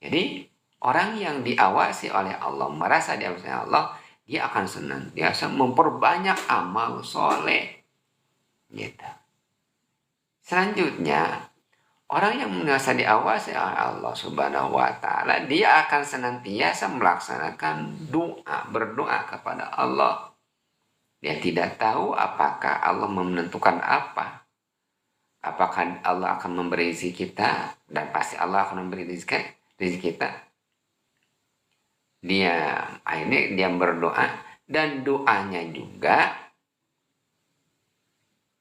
Jadi orang yang diawasi oleh Allah, merasa diawasi oleh Allah, dia akan senantiasa memperbanyak amal soleh. Gitu. Selanjutnya, orang yang merasa diawasi oleh Allah Subhanahu wa Ta'ala, dia akan senantiasa melaksanakan doa, berdoa kepada Allah. Dia tidak tahu apakah Allah menentukan apa. Apakah Allah akan memberi rezeki kita, dan pasti Allah akan memberi rezeki kita. Akhirnya dia berdoa, dan doanya juga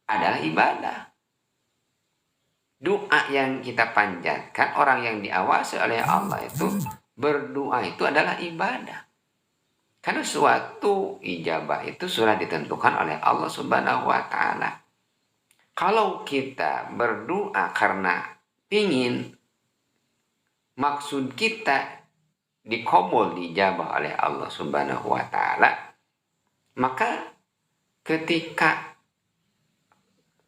adalah ibadah. Doa yang kita panjatkan, orang yang diawasi oleh Allah itu berdoa itu adalah ibadah. Karena suatu ijabah itu sudah ditentukan oleh Allah Subhanahu wa Ta'ala. Kalau kita berdoa karena ingin maksud kita dikabul, dijabah oleh Allah Subhanahu wa Ta'ala, maka ketika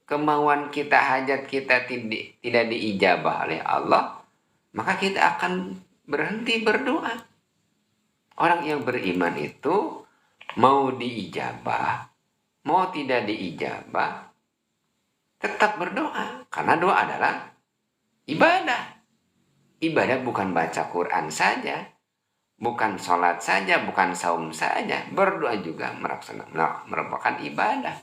kemauan kita, hajat kita tidak diijabah oleh Allah, maka kita akan berhenti berdoa. Orang yang beriman itu mau diijabah, mau tidak diijabah, tetap berdoa. Karena doa adalah ibadah. Ibadah bukan baca Quran saja, bukan sholat saja, bukan saum saja. Berdoa juga merupakan ibadah.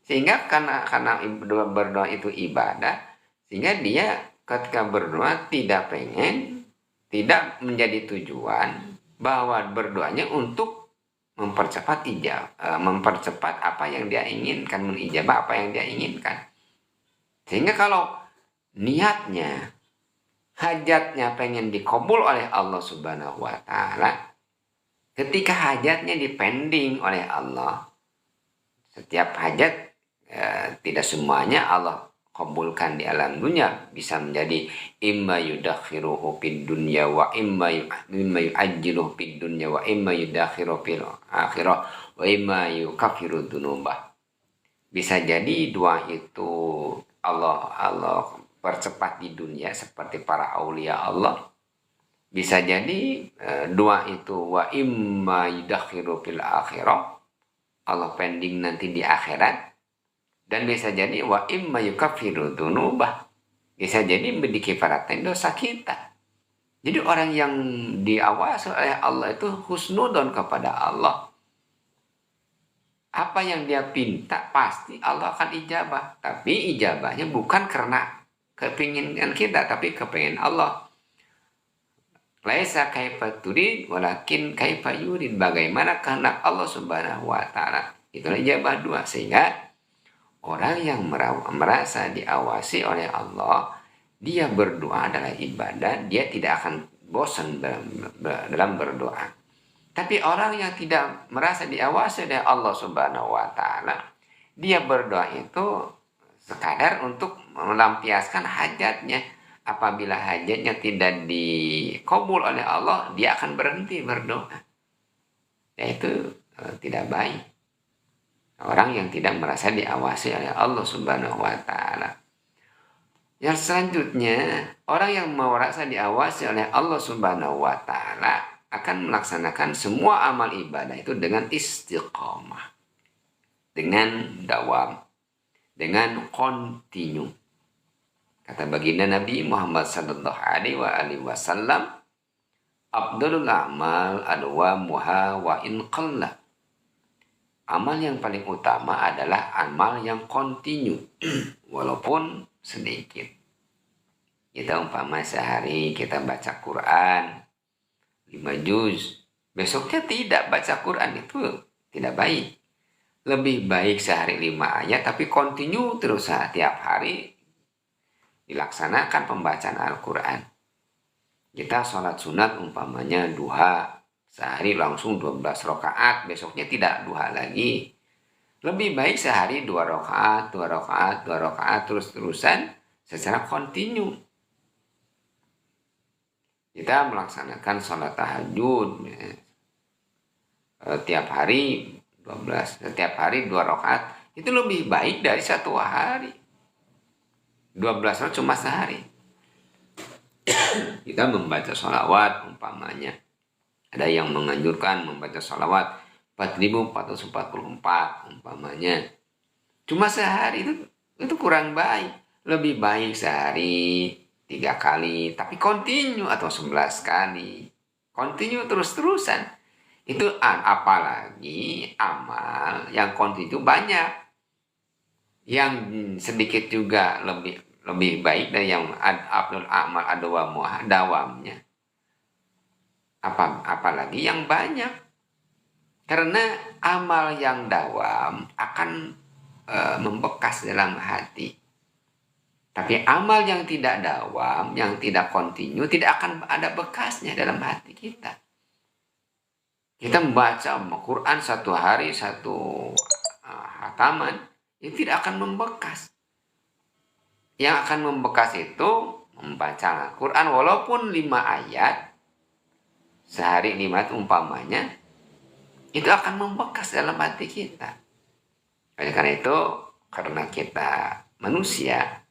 Sehingga karena berdoa itu ibadah, sehingga dia ketika berdoa tidak menjadi tujuan bahwa berdoanya untuk mempercepat apa yang dia inginkan, menijabah apa yang dia inginkan. Sehingga kalau niatnya, hajatnya pengen dikabul oleh Allah Subhanahu wa Ta'ala, ketika hajatnya dipending oleh Allah, setiap hajat tidak semuanya Allah kabulkan di alam dunia. Bisa menjadi imma yudakhiruhu fid dunya wa imma yu'ajjiluhu fid dunya wa imma yudakhiruhu fil akhirah wa imma yukaffiru dzunubah. Bisa jadi doa itu Allah percepat di dunia seperti para aulia Allah. Bisa jadi doa itu wa imma yudakhiru fil akhirah, Allah pending nanti di akhirat. Dan bisa jadi wa imma yukaffiru dzunubah, bisa jadi mendikifaratin dosa kita. Jadi orang yang diawasi oleh Allah itu husnudon kepada Allah. Apa yang dia pinta pasti Allah akan ijabah. Tapi ijabahnya bukan karena kepinginan kita, tapi kepingin Allah. Laisa kaifa turid walakin kaifa yurid. Bagaimana kehendak Allah Subhanahu wa Ta'ala. Itulah ijabah dua. Sehingga orang yang merasa diawasi oleh Allah, dia berdoa adalah ibadah, dia tidak akan bosan dalam berdoa. Tapi orang yang tidak merasa diawasi oleh Allah Subhanahu wa Ta'ala, dia berdoa itu sekadar untuk melampiaskan hajatnya. Apabila hajatnya tidak dikabul oleh Allah, dia akan berhenti berdoa. Yaitu tidak baik. Orang yang tidak merasa diawasi oleh Allah Subhanahu wa Ta'ala. Yang selanjutnya, orang yang merasa diawasi oleh Allah Subhanahu wa Ta'ala akan melaksanakan semua amal ibadah itu dengan istiqamah, dengan dawam, dengan kontinu. Kata baginda Nabi Muhammad sallallahu alaihi wasallam, "Afdhalul a'mal adwamuha wa in qalla." Amal yang paling utama adalah amal yang kontinu, walaupun sedikit. Kita umpama sehari kita baca Quran 5 juz, besoknya tidak baca Quran, itu tidak baik. Lebih baik sehari 5 ayat, tapi kontinu terus setiap hari dilaksanakan pembacaan Al-Quran. Kita sholat sunat umpamanya duha, sehari langsung 12 rakaat, besoknya tidak duha lagi. Lebih baik sehari 2 rakaat, 2 rakaat, 2 rakaat terus-terusan secara kontinu. Kita melaksanakan sholat tahajud tiap hari 12, setiap hari 2 rakaat, itu lebih baik dari 1 hari. 12 rakaat cuma sehari. Kita membaca sholawat umpamanya. Ada yang menganjurkan membaca sholawat 4444 umpamanya. Cuma sehari itu kurang baik. Lebih baik sehari 3 kali, tapi continue atau 11 kali. Continue terus-terusan. Itu apalagi amal yang continue banyak. Yang sedikit juga lebih baik dari yang abdul amal dawamnya. Apalagi yang banyak. Karena amal yang dawam akan membekas dalam hati. Tapi amal yang tidak dawam, yang tidak kontinu, tidak akan ada bekasnya dalam hati kita. Kita membaca Al-Quran satu hari, satu hataman, itu tidak akan membekas. Yang akan membekas itu membaca Al-Quran walaupun 5 ayat, sehari 5 ayat umpamanya, itu akan membekas dalam hati kita. Oleh karena itu, karena kita manusia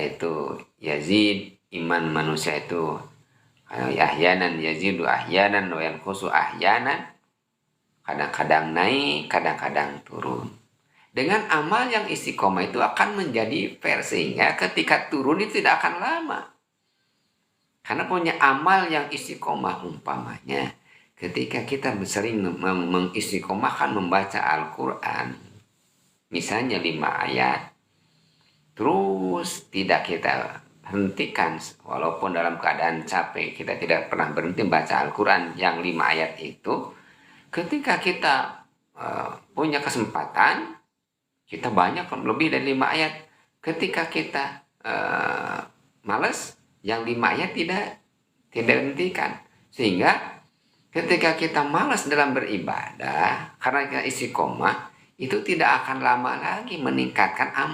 itu yazid, iman manusia itu ahyanan yazidu ahyanan wa yanqusu ahyanan, kadang-kadang naik, kadang-kadang turun. Dengan amal yang istiqomah itu akan menjadi fair, sehingga ketika turun itu tidak akan lama. Karena punya amal yang istiqomah umpamanya, ketika kita sering mengistiqomahkan membaca Al-Quran, misalnya 5 ayat, terus tidak kita hentikan, walaupun dalam keadaan capek, kita tidak pernah berhenti membaca Al-Quran yang 5 ayat itu. Ketika kita punya kesempatan, kita banyak, lebih dari 5 ayat. Ketika kita malas, yang 5 ayat tidak hentikan. Sehingga ketika kita malas dalam beribadah, karena kita istiqomah, itu tidak akan lama lagi meningkatkan amal.